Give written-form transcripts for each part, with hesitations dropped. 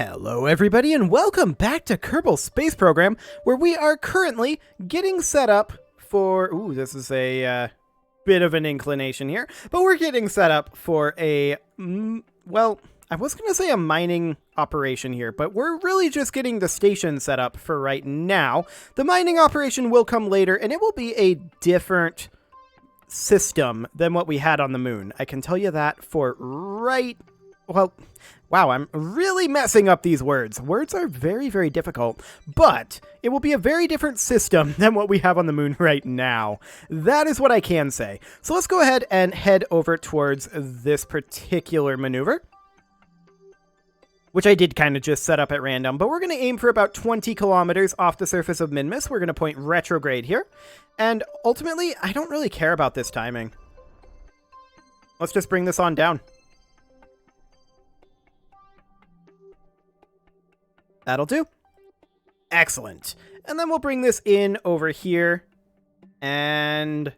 Hello everybody and welcome back to Kerbal Space Program, where we are currently getting set up for... Ooh, this is a bit of an inclination here, but we're getting set up for a... well, I was going to say a mining operation here, but we're really just getting the station set up for right now. The mining operation will come later, and it will be a different system than what we had on the moon. I can tell you that for right... Well, wow, I'm really messing up these words. Words are very, very difficult, but it will be a very different system than what we have on the moon right now. That is what I can say. So let's go ahead and head over towards this particular maneuver, which I did kind of just set up at random, but we're going to aim for about 20 kilometers off the surface of Minmus. We're going to point retrograde here, and ultimately, I don't really care about this timing. Let's just bring this on down. That'll do. Excellent. And then we'll bring this in over here. And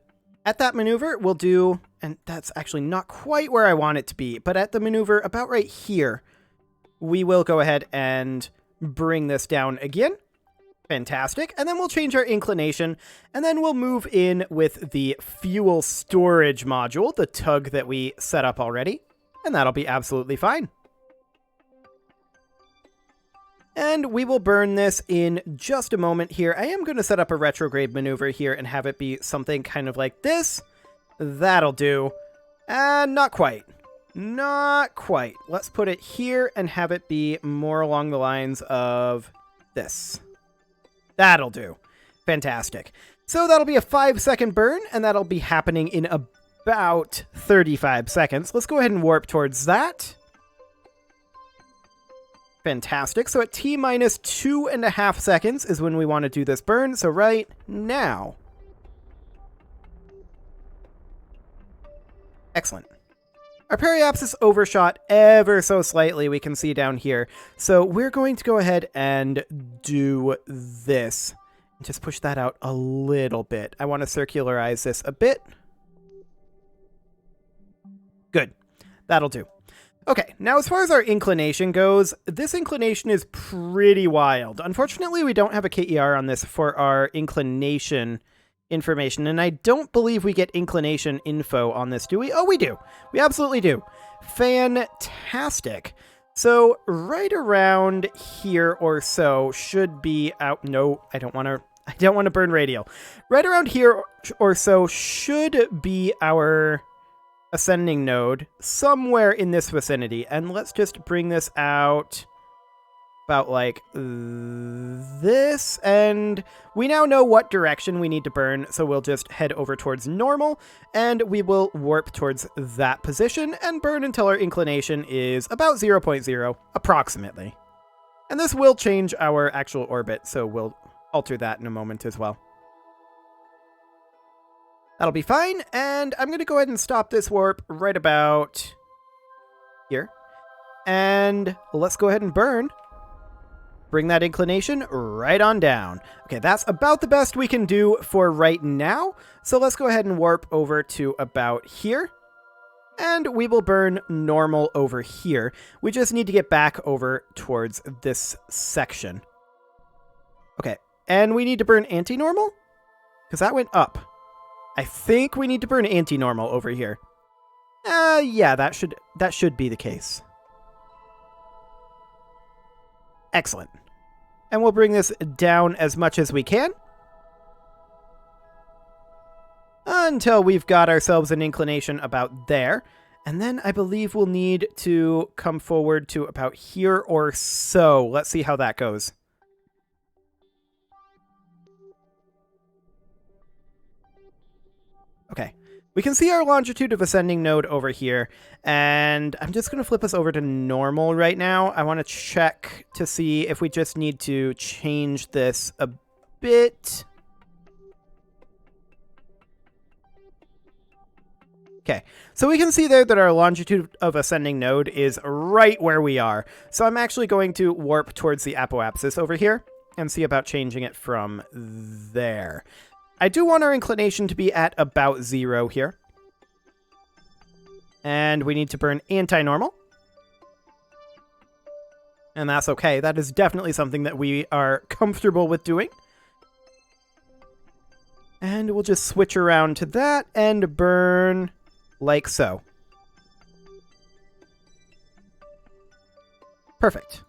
at that maneuver, we'll do... And that's actually not quite where I want it to be. But at the maneuver about right here, we will go ahead and bring this down again. Fantastic. And then we'll change our inclination. And then we'll move in with the fuel storage module, the tug that we set up already. And that'll be absolutely fine. And we will burn this in just a moment here. I am going to set up a retrograde maneuver here and have it be something kind of like this. That'll do. And not quite. Not quite. Let's put it here and have it be more along the lines of this. That'll do. Fantastic. So that'll be a 5-second burn, and that'll be happening in about 35 seconds. Let's go ahead and warp towards that. Fantastic. So at T minus 2.5 seconds is when we want to do this burn. So right now. Excellent. Our periapsis overshot ever so slightly, we can see down here. So we're going to go ahead and do this. Just push that out a little bit. I want to circularize this a bit. Good. That'll do. Okay, now as far as our inclination goes, this inclination is pretty wild. Unfortunately, we don't have a KER on this for our inclination information, and I don't believe we get inclination info on this, do we? Oh, we do. We absolutely do. Fantastic. So right around here or so should be out. No, I don't want to burn radial. Right around here or so should be our ascending node somewhere in this vicinity, and let's just bring this out about like this, and we now know what direction we need to burn, so we'll just head over towards normal, and we will warp towards that position and burn until our inclination is about 0.0 approximately. And this will change our actual orbit, so we'll alter that in a moment as well. That'll be fine, and I'm going to go ahead and stop this warp right about here. And let's go ahead and burn. Bring that inclination right on down. Okay, that's about the best we can do for right now. So let's go ahead and warp over to about here. And we will burn normal over here. We just need to get back over towards this section. Okay, and we need to burn anti-normal? Because that went up. I think we need to burn anti-normal over here. Yeah, that should be the case. Excellent. And we'll bring this down as much as we can. Until we've got ourselves an inclination about there. And then I believe we'll need to come forward to about here or so. Let's see how that goes. Okay, we can see our longitude of ascending node over here, and I'm just going to flip us over to normal right now. I want to check to see if we just need to change this a bit. Okay, so we can see there that our longitude of ascending node is right where we are. So I'm actually going to warp towards the apoapsis over here and see about changing it from there. I do want our inclination to be at about 0 here. And we need to burn anti-normal. And that's okay. That is definitely something that we are comfortable with doing. And we'll just switch around to that and burn like so. Perfect.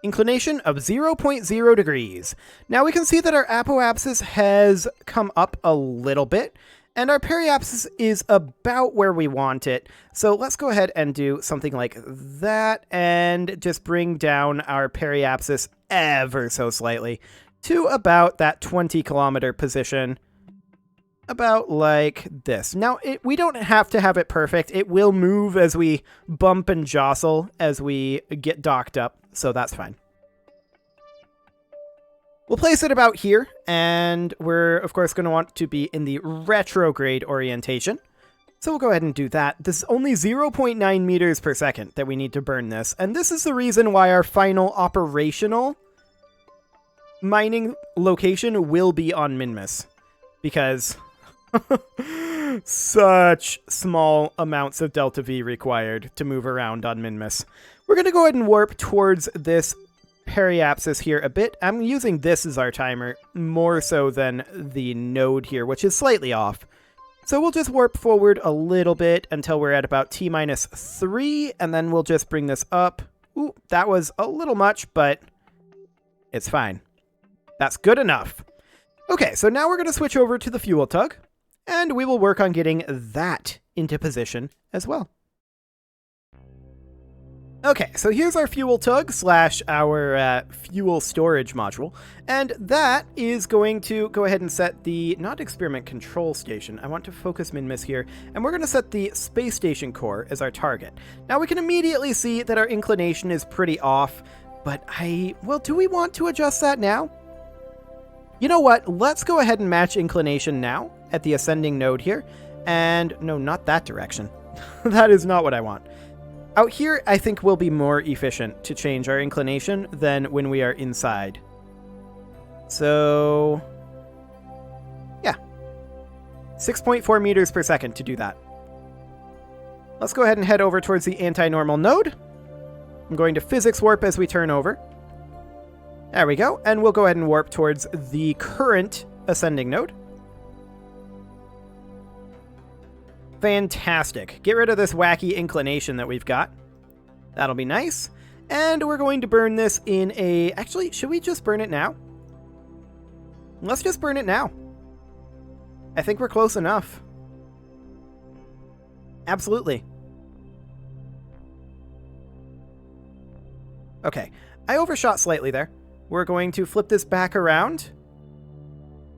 Inclination of 0.0 degrees. Now we can see that our apoapsis has come up a little bit, and our periapsis is about where we want it. So let's go ahead and do something like that, and just bring down our periapsis ever so slightly to about that 20-kilometer position. About like this. Now, we don't have to have it perfect. It will move as we bump and jostle as we get docked up, so that's fine. We'll place it about here, and we're, of course, going to want to be in the retrograde orientation. So we'll go ahead and do that. This is only 0.9 meters per second that we need to burn this, and this is the reason why our final operational mining location will be on Minmus, because such small amounts of delta V required to move around on Minmus. We're going to go ahead and warp towards this periapsis here a bit. I'm using this as our timer more so than the node here, which is slightly off. So we'll just warp forward a little bit until we're at about T-3, and then we'll just bring this up. Ooh, that was a little much, but it's fine. That's good enough. Okay, so now we're going to switch over to the fuel tug. And we will work on getting that into position as well. Okay, so here's our fuel tug / our fuel storage module. And that is going to go ahead and set the, not experiment control station, I want to focus Minmus here, and we're going to set the space station core as our target. Now we can immediately see that our inclination is pretty off, but well, do we want to adjust that now? You know what, let's go ahead and match inclination now at the ascending node here. And no, not that direction. That is not what I want. Out here, I think will be more efficient to change our inclination than when we are inside. So, yeah. 6.4 meters per second to do that. Let's go ahead and head over towards the anti-normal node. I'm going to physics warp as we turn over. There we go, and we'll go ahead and warp towards the current ascending node. Fantastic. Get rid of this wacky inclination that we've got. That'll be nice. And we're going to burn this in a... Actually, should we just burn it now? Let's just burn it now. I think we're close enough. Absolutely. Okay, I overshot slightly there. We're going to flip this back around.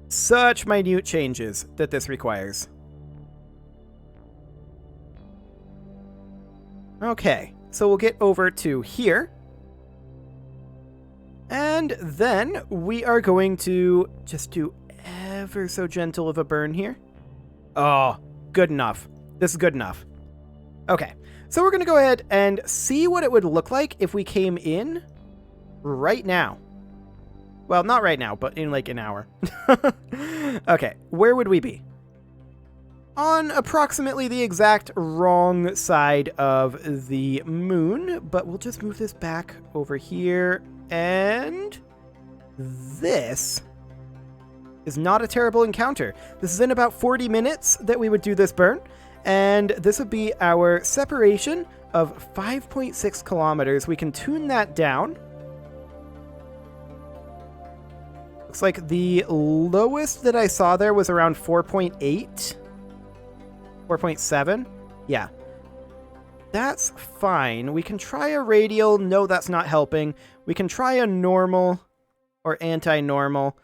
Such minute changes that this requires. Okay, so we'll get over to here. And then we are going to just do ever so gentle of a burn here. Oh, good enough. This is good enough. Okay, so we're going to go ahead and see what it would look like if we came in right now. Well, not right now, but in like an hour. Okay, where would we be? On approximately the exact wrong side of the moon, but we'll just move this back over here, and this is not a terrible encounter. This is in about 40 minutes that we would do this burn, and this would be our separation of 5.6 kilometers. We can tune that down. Looks like the lowest that I saw there was around 4.8. 4.7? Yeah. That's fine. We can try a radial. No, that's not helping. We can try a normal or anti-normal.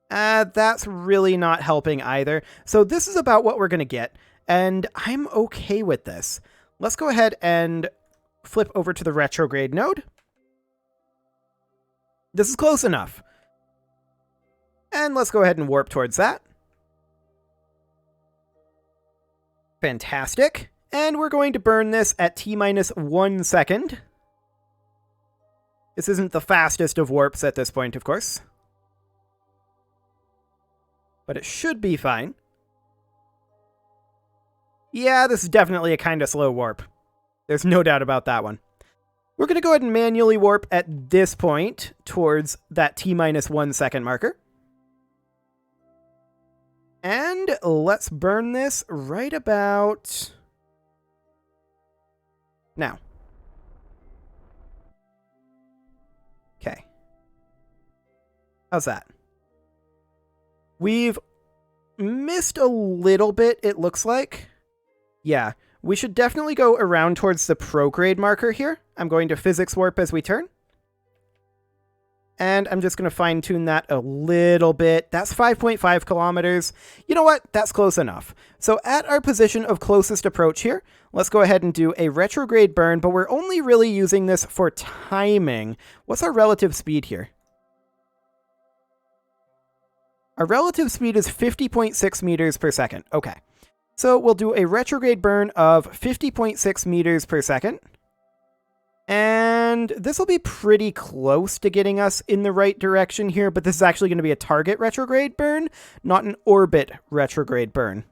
That's really not helping either. So this is about what we're going to get, and I'm okay with this. Let's go ahead and flip over to the retrograde node. This is close enough. And let's go ahead and warp towards that. Fantastic. And we're going to burn this at T-1 second. This isn't the fastest of warps at this point, of course. But it should be fine. Yeah, this is definitely a kind of slow warp. There's no doubt about that one. We're going to go ahead and manually warp at this point towards that T-minus 1 second marker. And let's burn this right about now. Okay. How's that? We've missed a little bit, it looks like. Yeah, we should definitely go around towards the prograde marker here. I'm going to physics warp as we turn. And I'm just going to fine tune that a little bit. That's 5.5 kilometers. You know what? That's close enough. So at our position of closest approach here, let's go ahead and do a retrograde burn, but we're only really using this for timing. What's our relative speed here? Our relative speed is 50.6 meters per second. Okay. So we'll do a retrograde burn of 50.6 meters per second. And this will be pretty close to getting us in the right direction here, but this is actually going to be a target retrograde burn, not an orbit retrograde burn.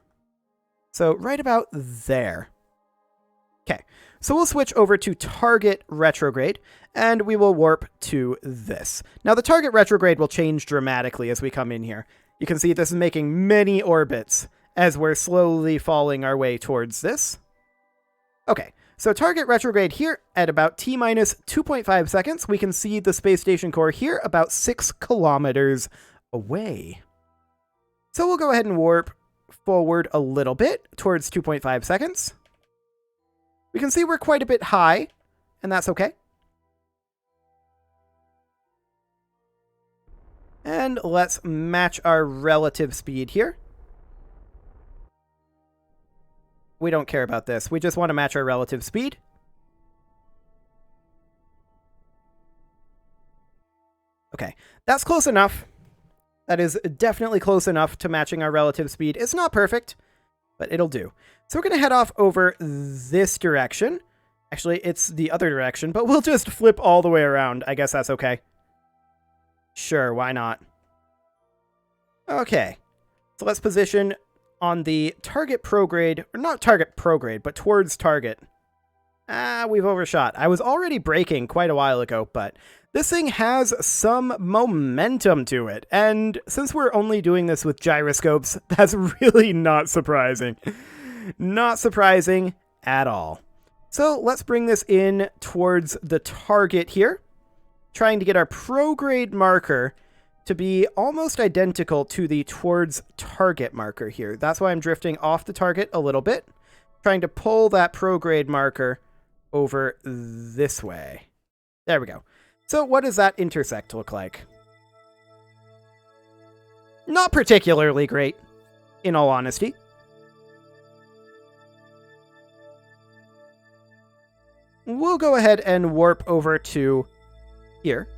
So right about there. Okay, so we'll switch over to target retrograde, and we will warp to this. Now the target retrograde will change dramatically as we come in here. You can see this is making many orbits as we're slowly falling our way towards this. Okay. So target retrograde here at about T-minus 2.5 seconds. We can see the space station core here about 6 kilometers away. So we'll go ahead and warp forward a little bit towards 2.5 seconds. We can see we're quite a bit high, and that's okay. And let's match our relative speed here. We don't care about this. We just want to match our relative speed. Okay, that's close enough. That is definitely close enough to matching our relative speed. It's not perfect, but it'll do. So we're going to head off over this direction. Actually, it's the other direction, but we'll just flip all the way around. I guess that's okay. Sure, why not? Okay, so let's position on the target prograde, or not target prograde, but towards target. We've overshot. I was already braking quite a while ago, but this thing has some momentum to it. And since we're only doing this with gyroscopes, that's really not surprising. Not surprising at all. So let's bring this in towards the target here, trying to get our prograde marker to be almost identical to the towards target marker here. That's why I'm drifting off the target a little bit, trying to pull that prograde marker over this way. There we go. So what does that intersect look like? Not particularly great, in all honesty. We'll go ahead and warp over to here.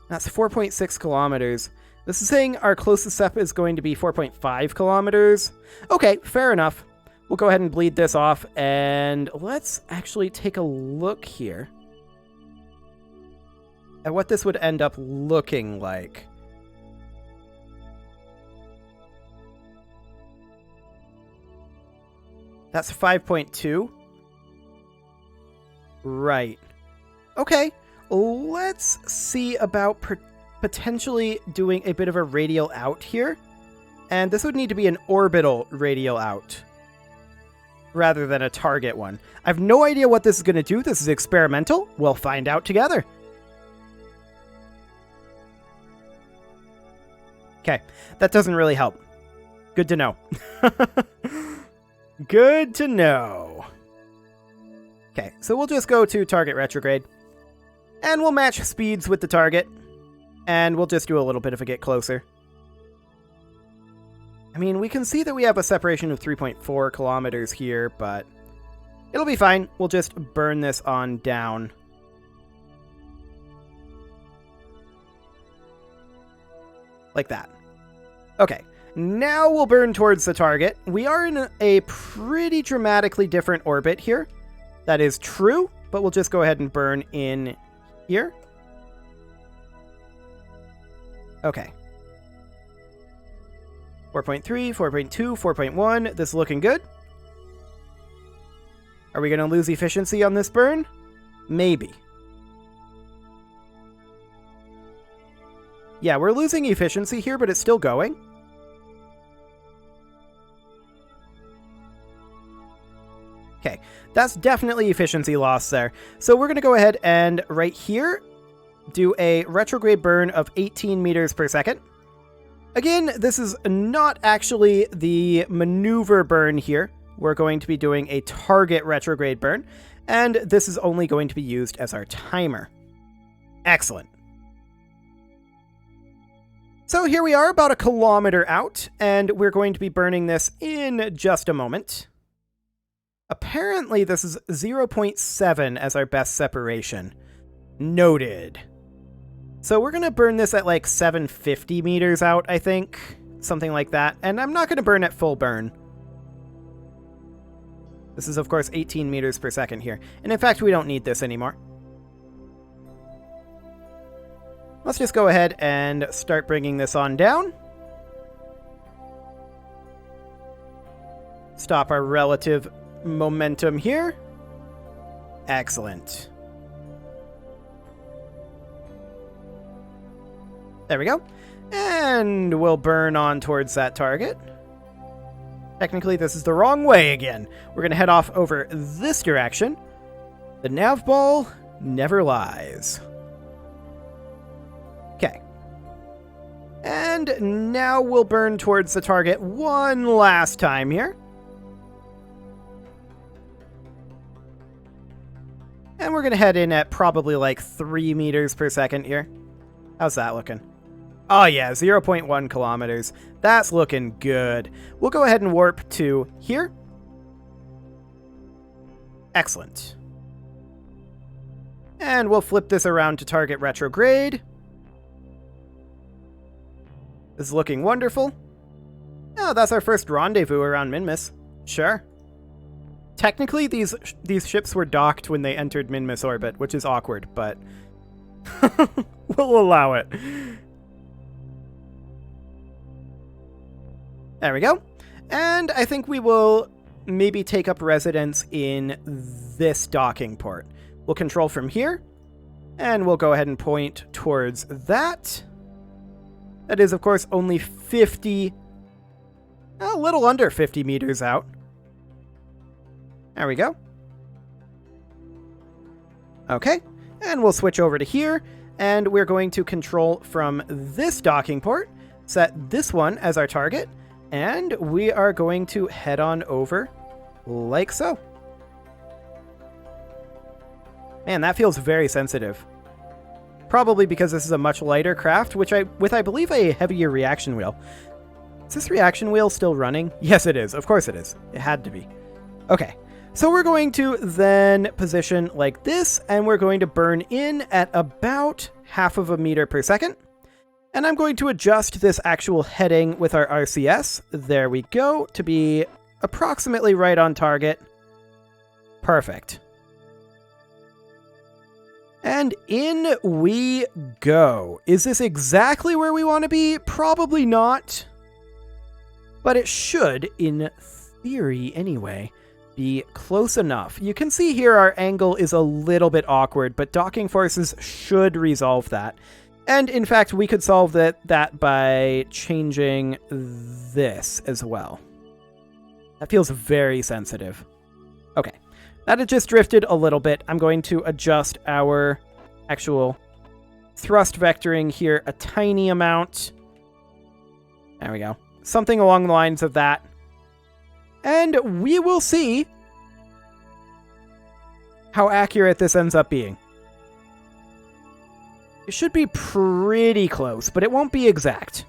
That's 4.6 kilometers. This is saying our closest step is going to be 4.5 kilometers. Okay, fair enough. We'll go ahead and bleed this off, and let's actually take a look here at what this would end up looking like. That's 5.2. Right. Okay. Let's see about potentially doing a bit of a radial out here. And this would need to be an orbital radial out rather than a target one. I have no idea what this is going to do. This is experimental. We'll find out together. Okay, that doesn't really help. Good to know. Good to know. Okay, so we'll just go to target retrograde. And we'll match speeds with the target. And we'll just do a little bit of a get closer. I mean, we can see that we have a separation of 3.4 kilometers here, but it'll be fine. We'll just burn this on down. Like that. Okay, now we'll burn towards the target. We are in a pretty dramatically different orbit here. That is true, but we'll just go ahead and burn in here. Okay. 4.3, 4.2, 4.1. This is looking good. Are we going to lose efficiency on this burn? Maybe. Yeah, we're losing efficiency here, but it's still going. Okay, that's definitely efficiency loss there. So we're going to go ahead and right here do a retrograde burn of 18 meters per second. Again, this is not actually the maneuver burn here. We're going to be doing a target retrograde burn, and this is only going to be used as our timer. Excellent. So here we are about 1 kilometer out, and we're going to be burning this in just a moment. Apparently this is 0.7 as our best separation. Noted. So we're going to burn this at like 750 meters out, I think. Something like that. And I'm not going to burn at full burn. This is, of course, 18 meters per second here. And in fact, we don't need this anymore. Let's just go ahead and start bringing this on down. Stop our relative momentum here. Excellent. There we go. And we'll burn on towards that target. Technically, this is the wrong way again. We're going to head off over this direction. The nav ball never lies. Okay. And now we'll burn towards the target one last time here. And we're going to head in at probably like 3 meters per second here. How's that looking? Oh yeah, 0.1 kilometers. That's looking good. We'll go ahead and warp to here. Excellent. And we'll flip this around to target retrograde. This is looking wonderful. Oh, that's our first rendezvous around Minmus. Sure. Technically, these ships were docked when they entered Minmus orbit, which is awkward, but we'll allow it. There we go. And I think we will maybe take up residence in this docking port. We'll control from here, and we'll go ahead and point towards that. That is, of course, only 50, a little under 50 meters out. There we go. Okay, and we'll switch over to here, and we're going to control from this docking port, set this one as our target, and we are going to head on over like so. Man, that feels very sensitive. Probably because this is a much lighter craft, with I believe a heavier reaction wheel. Is this reaction wheel still running? Yes, it is. Of course it is. It had to be. Okay. So we're going to then position like this, and we're going to burn in at about 0.5 meters per second. And I'm going to adjust this actual heading with our RCS. There we go, to be approximately right on target. Perfect. And in we go. Is this exactly where we want to be? Probably not. But it should, in theory anyway, be close enough. You can see here our angle is a little bit awkward, but docking forces should resolve that. And in fact, we could solve that by changing this as well. That feels very sensitive. Okay. That had just drifted a little bit. I'm going to adjust our actual thrust vectoring here a tiny amount. There we go. Something along the lines of that. And we will see how accurate this ends up being. It should be pretty close, but it won't be exact.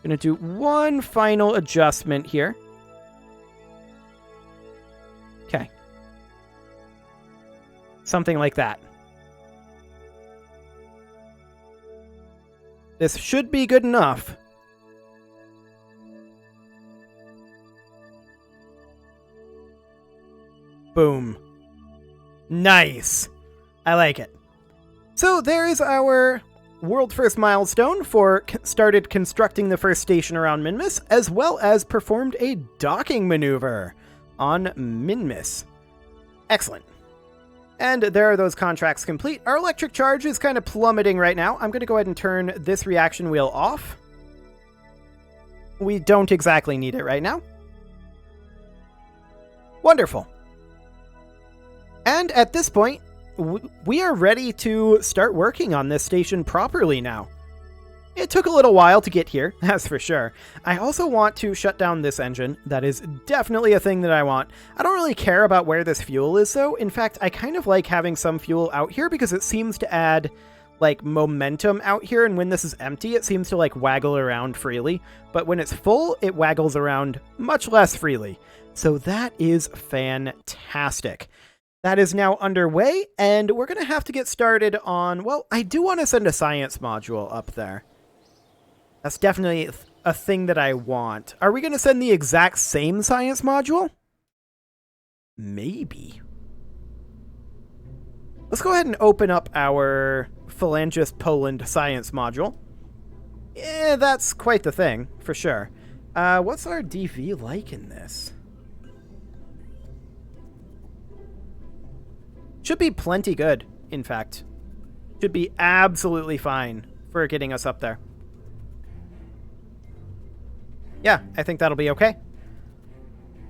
I'm going to do one final adjustment here. Okay. Something like that. This should be good enough. Boom. Nice. I like it. So there is our world first milestone for started constructing the first station around Minmus, as well as performed a docking maneuver on Minmus. Excellent. And there are those contracts complete. Our electric charge is kind of plummeting right now. I'm going to go ahead and turn this reaction wheel off. We don't exactly need it right now. Wonderful. And at this point, we are ready to start working on this station properly now. It took a little while to get here, that's for sure. I also want to shut down this engine. That is definitely a thing that I want. I don't really care about where this fuel is, though. In fact, I kind of like having some fuel out here because it seems to add, like, momentum out here, and when this is empty, it seems to, like, waggle around freely. But when it's full, it waggles around much less freely. So that is fantastic. That is now underway, and we're going to have to get started on... Well, I do want to send a science module up there. That's definitely a thing that I want. Are we going to send the exact same science module? Maybe. Let's go ahead and open up our Phalangist Poland science module. Yeah, that's quite the thing, for sure. What's our DV like in this? Should be plenty good, in fact. Should be absolutely fine for getting us up there. Yeah, I think that'll be okay.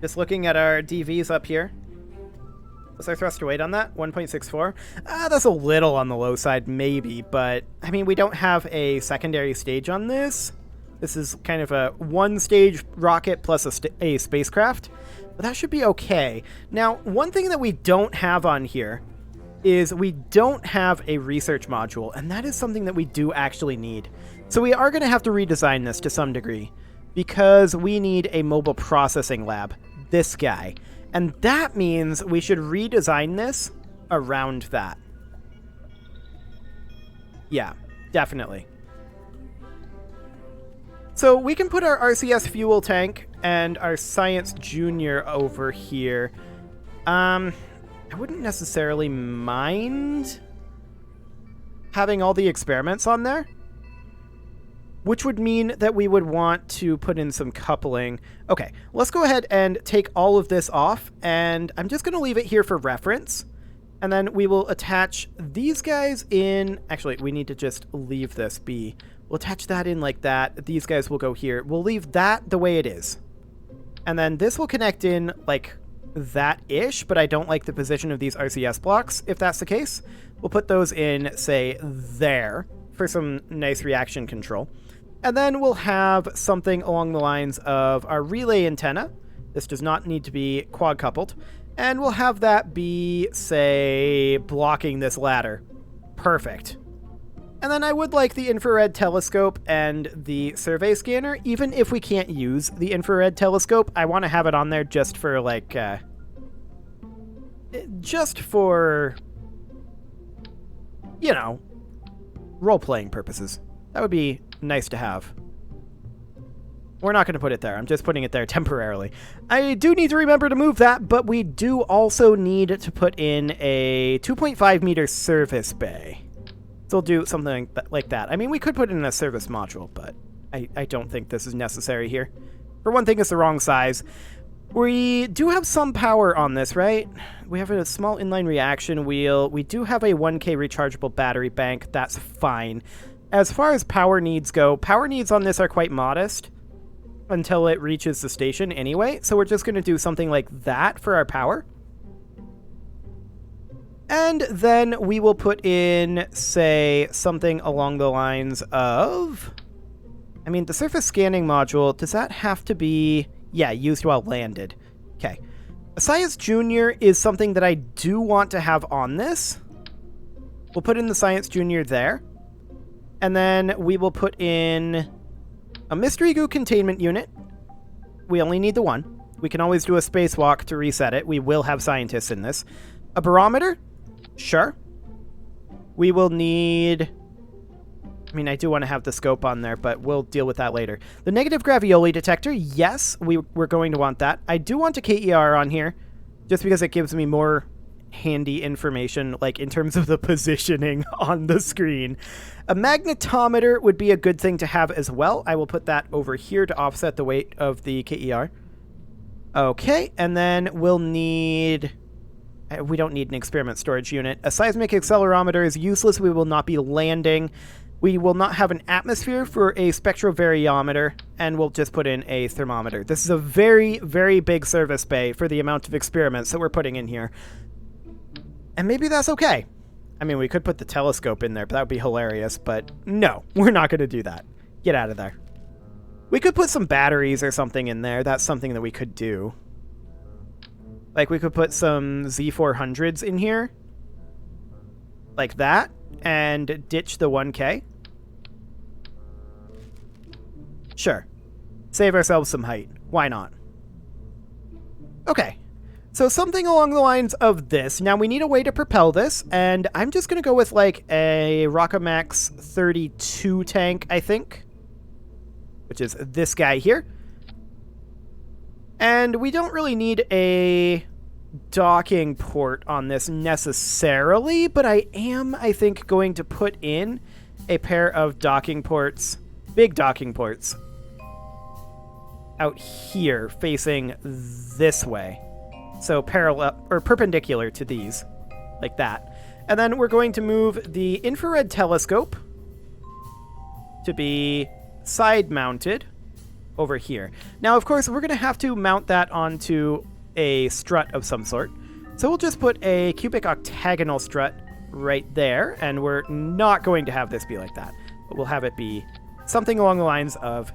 Just looking at our DVs up here. What's our thruster weight on that? 1.64? That's a little on the low side, maybe, but, I mean, we don't have a secondary stage on this. This is kind of a one-stage rocket plus a spacecraft, but that should be okay. Now, one thing that we don't have on here is we don't have a research module, and that is something that we do actually need. So we are going to have to redesign this to some degree, because we need a mobile processing lab, this guy. And that means we should redesign this around that. Yeah, definitely. So we can put our RCS fuel tank and our Science Junior over here. I wouldn't necessarily mind having all the experiments on there, which would mean that we would want to put in some coupling. Okay, let's go ahead and take all of this off, and I'm just going to leave it here for reference. And then we will attach these guys in... Actually, we need to just leave this be. We'll attach that in like that. These guys will go here. We'll leave that the way it is. And then this will connect in like that-ish, but I don't like the position of these RCS blocks, if that's the case. We'll put those in, say, there for some nice reaction control. And then we'll have something along the lines of our relay antenna. This does not need to be quad-coupled. And we'll have that be, say, blocking this ladder. Perfect. And then I would like the infrared telescope and the survey scanner. Even if we can't use the infrared telescope, I want to have it on there just for, like, just for, you know, role-playing purposes. That would be nice to have. We're not going to put it there. I'm just putting it there temporarily. I do need to remember to move that, but we do also need to put in a 2.5 meter service bay. So we'll do something like that. I mean, we could put in a service module, but I don't think this is necessary here. For one thing, it's the wrong size. We do have some power on this, right? We have a small inline reaction wheel. We do have a 1K rechargeable battery bank. That's fine. As far as power needs go, power needs on this are quite modest until it reaches the station anyway. So we're just going to do something like that for our power. And then we will put in, say, something along the lines of... I mean, the surface scanning module, does that have to be... Yeah, used while landed. Okay. A Science Junior is something that I do want to have on this. We'll put in the Science Junior there. And then we will put in a Mystery Goo containment unit. We only need the one. We can always do a spacewalk to reset it. We will have scientists in this. A barometer? Sure. We will need... I mean, I do want to have the scope on there, but we'll deal with that later. The negative gravioli detector, yes, we're going to want that. I do want a KER on here, just because it gives me more handy information, like in terms of the positioning on the screen. A magnetometer would be a good thing to have as well. I will put that over here to offset the weight of the KER. Okay, and then we'll need... We don't need an experiment storage unit. A seismic accelerometer is useless. We will not be landing. We will not have an atmosphere for a spectrovariometer, and we'll just put in a thermometer. This is a very, very big service bay for the amount of experiments that we're putting in here. And maybe that's okay. I mean, we could put the telescope in there, but that would be hilarious. But no, we're not going to do that. Get out of there. We could put some batteries or something in there. That's something that we could do. Like, we could put some Z400s in here. Like that. And ditch the 1K. Sure. Save ourselves some height. Why not? Okay. So something along the lines of this. Now we need a way to propel this, and I'm just going to go with like a Rockamax 32 tank, I think. Which is this guy here. And we don't really need a docking port on this necessarily, but I think, going to put in a pair of docking ports, big docking ports, out here facing this way. So parallel or perpendicular to these, like that. And then we're going to move the infrared telescope to be side mounted over here. Now, of course, we're going to have to mount that onto a strut of some sort. So we'll just put a cubic octagonal strut right there, and we're not going to have this be like that, but we'll have it be something along the lines of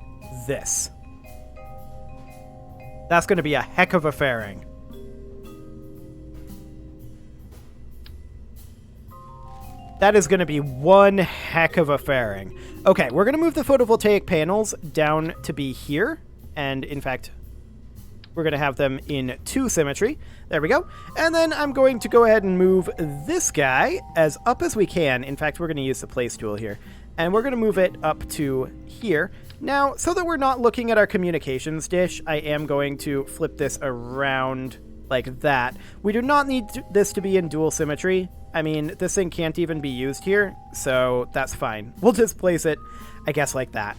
this. That's going to be a heck of a fairing. That is going to be one heck of a fairing. Okay, we're going to move the photovoltaic panels down to be here, and in fact, we're going to have them in 2 symmetry. There we go. And then I'm going to go ahead and move this guy as up as we can. In fact, we're going to use the place tool here. And we're going to move it up to here. Now, so that we're not looking at our communications dish, I am going to flip this around like that. We do not need this to be in dual symmetry. I mean, this thing can't even be used here, so that's fine. We'll just place it, I guess, like that.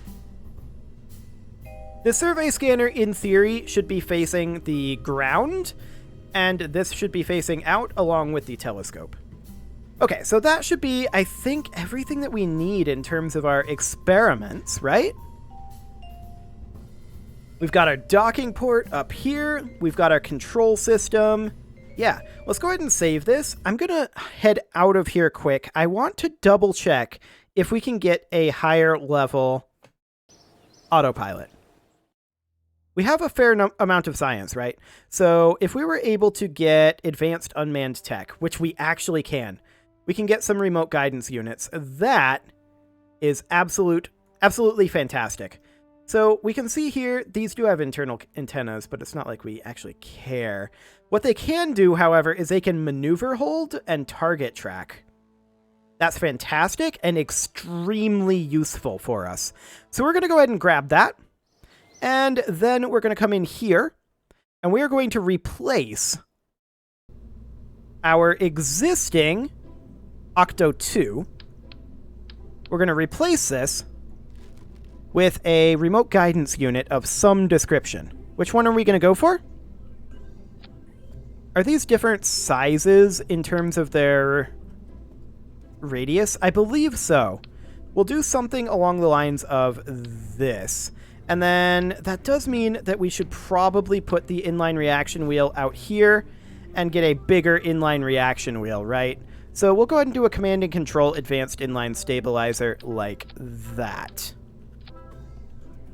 The survey scanner, in theory, should be facing the ground, and this should be facing out along with the telescope. Okay, so that should be, I think, everything that we need in terms of our experiments, right? We've got our docking port up here. We've got our control system. Yeah, let's go ahead and save this. I'm going to head out of here quick. I want to double check if we can get a higher level autopilot. We have a fair amount of science, right? So if we were able to get advanced unmanned tech, which we actually can, we can get some remote guidance units. That is absolutely fantastic. So we can see here, these do have internal antennas, but it's not like we actually care. What they can do, however, is they can maneuver hold and target track. That's fantastic and extremely useful for us. So we're going to go ahead and grab that. And then we're going to come in here, and we are going to replace our existing Octo 2. We're going to replace this with a remote guidance unit of some description. Which one are we going to go for? Are these different sizes in terms of their radius? I believe so. We'll do something along the lines of this. And then that does mean that we should probably put the inline reaction wheel out here and get a bigger inline reaction wheel, right? So we'll go ahead and do a command and control advanced inline stabilizer like that.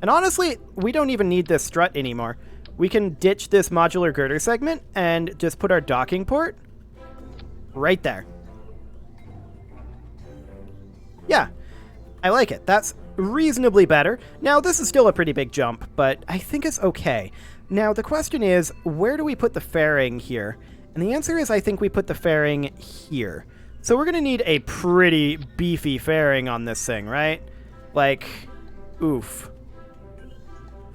And honestly, we don't even need this strut anymore. We can ditch this modular girder segment and just put our docking port right there. Yeah, I like it. That's reasonably better. Now, this is still a pretty big jump, but I think it's okay. Now, the question is, where do we put the fairing here? And the answer is, I think we put the fairing here. So we're going to need a pretty beefy fairing on this thing, right? Like, oof.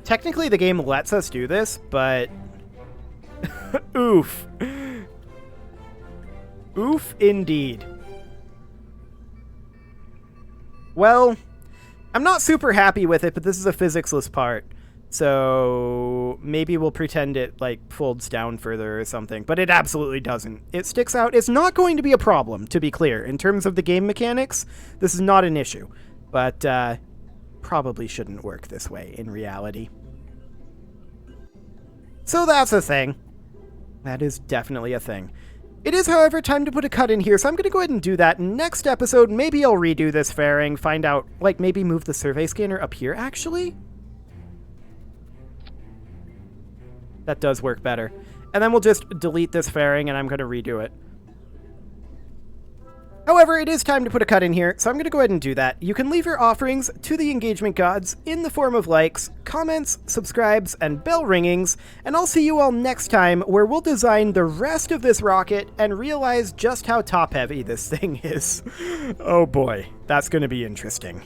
Technically, the game lets us do this, but oof. Oof indeed. Well, I'm not super happy with it, but this is a physics-less part. So maybe we'll pretend it like folds down further or something, but it absolutely doesn't. It sticks out. It's not going to be a problem, to be clear. In terms of the game mechanics, this is not an issue, but probably shouldn't work this way in reality. So that's a thing. That is definitely a thing. It is, however, time to put a cut in here, so I'm going to go ahead and do that. Next episode, maybe I'll redo this fairing, find out, like, maybe move the survey scanner up here, actually? That does work better. And then we'll just delete this fairing, and I'm going to redo it. However, it is time to put a cut in here, so I'm going to go ahead and do that. You can leave your offerings to the engagement gods in the form of likes, comments, subscribes, and bell ringings, and I'll see you all next time, where we'll design the rest of this rocket and realize just how top-heavy this thing is. Oh boy, that's going to be interesting.